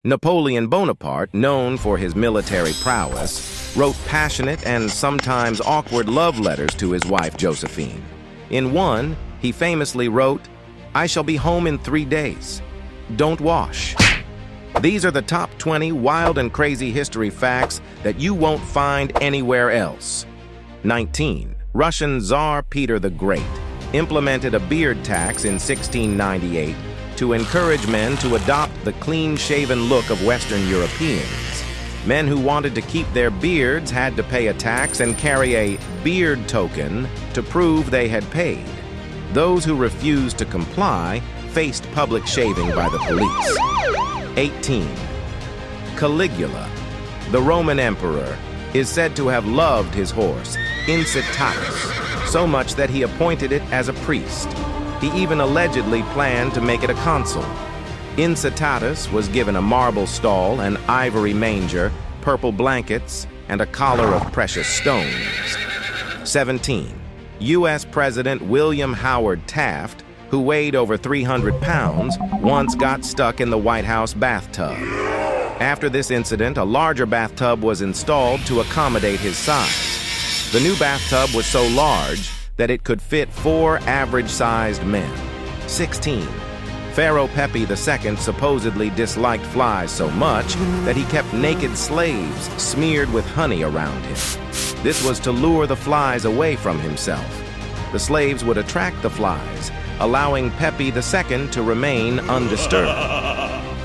Napoleon Bonaparte, known for his military prowess, wrote passionate and sometimes awkward love letters to his wife Josephine. In one, he famously wrote, "I shall be home in 3 days. Don't wash." These are the top 20 wild and crazy history facts that you won't find anywhere else. 19. Russian Tsar Peter the Great implemented a beard tax in 1698 to encourage men to adopt the clean-shaven look of Western Europeans. Men who wanted to keep their beards had to pay a tax and carry a beard token to prove they had paid. Those who refused to comply faced public shaving by the police. 18. Caligula, the Roman emperor, is said to have loved his horse, Incitatus, so much that he appointed it as a priest. He even allegedly planned to make it a consul. Incitatus was given a marble stall, an ivory manger, purple blankets, and a collar of precious stones. 17. U.S. President William Howard Taft, who weighed over 300 pounds, once got stuck in the White House bathtub. After this incident, a larger bathtub was installed to accommodate his size. The new bathtub was so large that it could fit 4 average-sized men. 16. Pharaoh Pepi II supposedly disliked flies so much that he kept naked slaves smeared with honey around him. This was to lure the flies away from himself. The slaves would attract the flies, allowing Pepi II to remain undisturbed.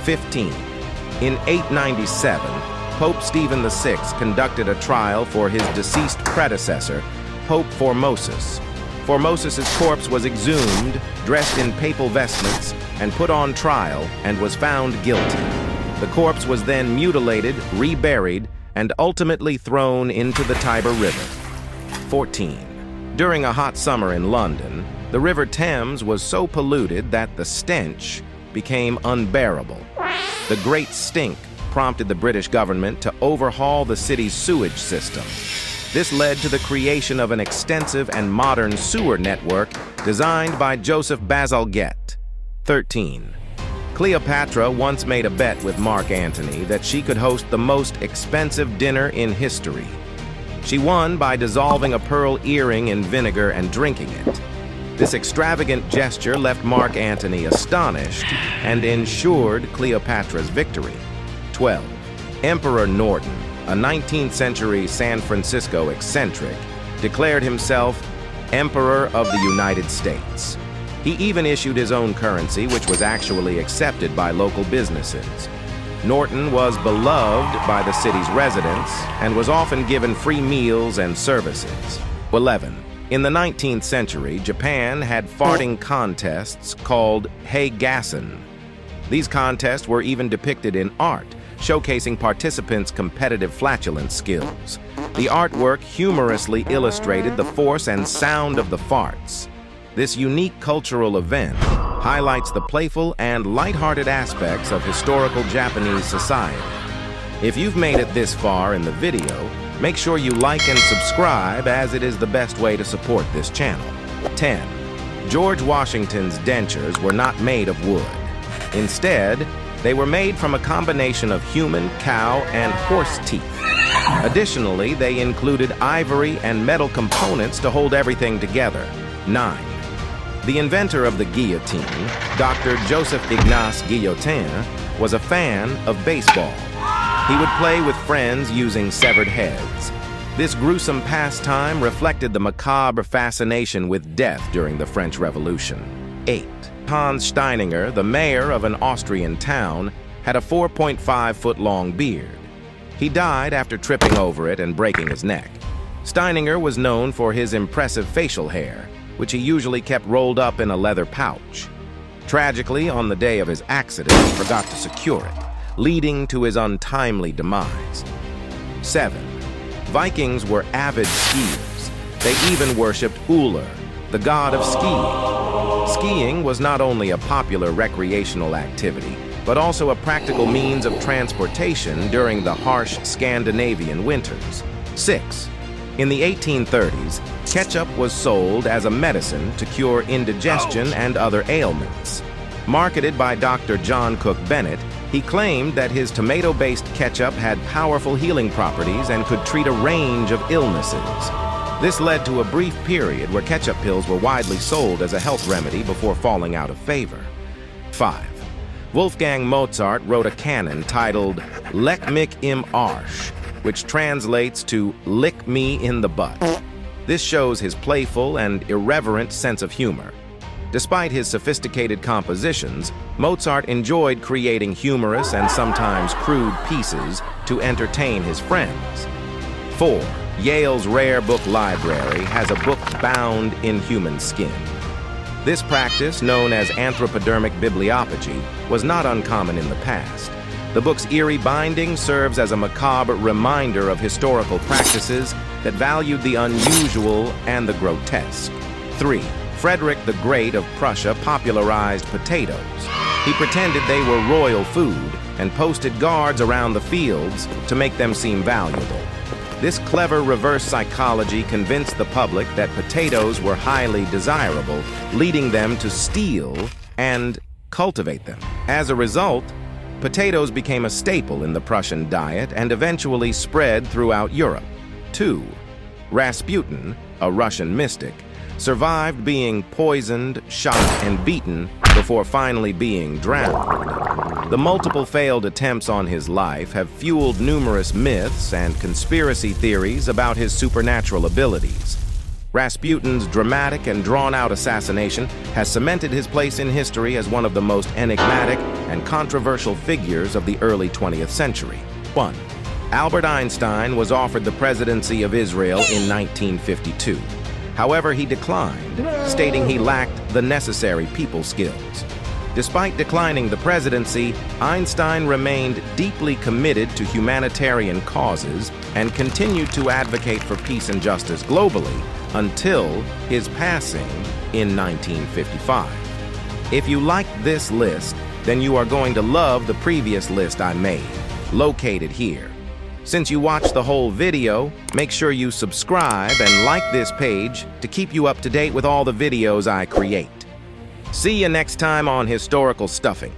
15. In 897, Pope Stephen VI conducted a trial for his deceased predecessor, Pope Formosus. Formosus's corpse was exhumed, dressed in papal vestments, and put on trial and was found guilty. The corpse was then mutilated, reburied, and ultimately thrown into the Tiber River. 14. During a hot summer in London, the River Thames was so polluted that the stench became unbearable. The Great Stink prompted the British government to overhaul the city's sewage system. This led to the creation of an extensive and modern sewer network designed by Joseph Bazalgette. 13. Cleopatra once made a bet with Mark Antony that she could host the most expensive dinner in history. She won by dissolving a pearl earring in vinegar and drinking it. This extravagant gesture left Mark Antony astonished and ensured Cleopatra's victory. 12. Emperor Norton, a 19th century San Francisco eccentric, declared himself Emperor of the United States. He even issued his own currency, which was actually accepted by local businesses. Norton was beloved by the city's residents and was often given free meals and services. 11. In the 19th century, Japan had farting contests called heigassen. These contests were even depicted in art, showcasing participants' competitive flatulence skills. The artwork humorously illustrated the force and sound of the farts. This unique cultural event highlights the playful and lighthearted aspects of historical Japanese society. If you've made it this far in the video, make sure you like and subscribe, as it is the best way to support this channel. 10. George Washington's dentures were not made of wood. Instead, they were made from a combination of human, cow, and horse teeth. Additionally, they included ivory and metal components to hold everything together. 9. The inventor of the guillotine, Dr. Joseph Ignace Guillotin, was a fan of baseball. He would play with friends using severed heads. This gruesome pastime reflected the macabre fascination with death during the French Revolution. 8. Hans Steininger, the mayor of an Austrian town, had a 4.5-foot-long beard. He died after tripping over it and breaking his neck. Steininger was known for his impressive facial hair, which he usually kept rolled up in a leather pouch. Tragically, on the day of his accident, he forgot to secure it, leading to his untimely demise. 7. Vikings were avid skiers. They even worshipped Uller, the god of skiing. Skiing was not only a popular recreational activity, but also a practical means of transportation during the harsh Scandinavian winters. 6. In the 1830s, ketchup was sold as a medicine to cure indigestion and other ailments. Marketed by Dr. John Cook Bennett, He claimed that his tomato-based ketchup had powerful healing properties and could treat a range of illnesses. This led to a brief period where ketchup pills were widely sold as a health remedy before falling out of favor. 5. Wolfgang Mozart wrote a canon titled Leck mich im Arsch, which translates to "lick me in the butt." This shows his playful and irreverent sense of humor. Despite his sophisticated compositions, Mozart enjoyed creating humorous and sometimes crude pieces to entertain his friends. 4. Yale's rare book library has a book bound in human skin. This practice, known as anthropodermic bibliopagy, was not uncommon in the past. The book's eerie binding serves as a macabre reminder of historical practices that valued the unusual and the grotesque. 3. Frederick the Great of Prussia popularized potatoes. He pretended they were royal food and posted guards around the fields to make them seem valuable. This clever reverse psychology convinced the public that potatoes were highly desirable, leading them to steal and cultivate them. As a result, potatoes became a staple in the Prussian diet and eventually spread throughout Europe. 2. Rasputin, a Russian mystic, survived being poisoned, shot, and beaten before finally being drowned. The multiple failed attempts on his life have fueled numerous myths and conspiracy theories about his supernatural abilities. Rasputin's dramatic and drawn-out assassination has cemented his place in history as one of the most enigmatic and controversial figures of the early 20th century. 1. Albert Einstein was offered the presidency of Israel in 1952. However, he declined, stating he lacked the necessary people skills. Despite declining the presidency, Einstein remained deeply committed to humanitarian causes and continued to advocate for peace and justice globally until his passing in 1955. If you liked this list, then you are going to love the previous list I made, located here. Since you watched the whole video, make sure you subscribe and like this page to keep you up to date with all the videos I create. See you next time on Historical Stuffing.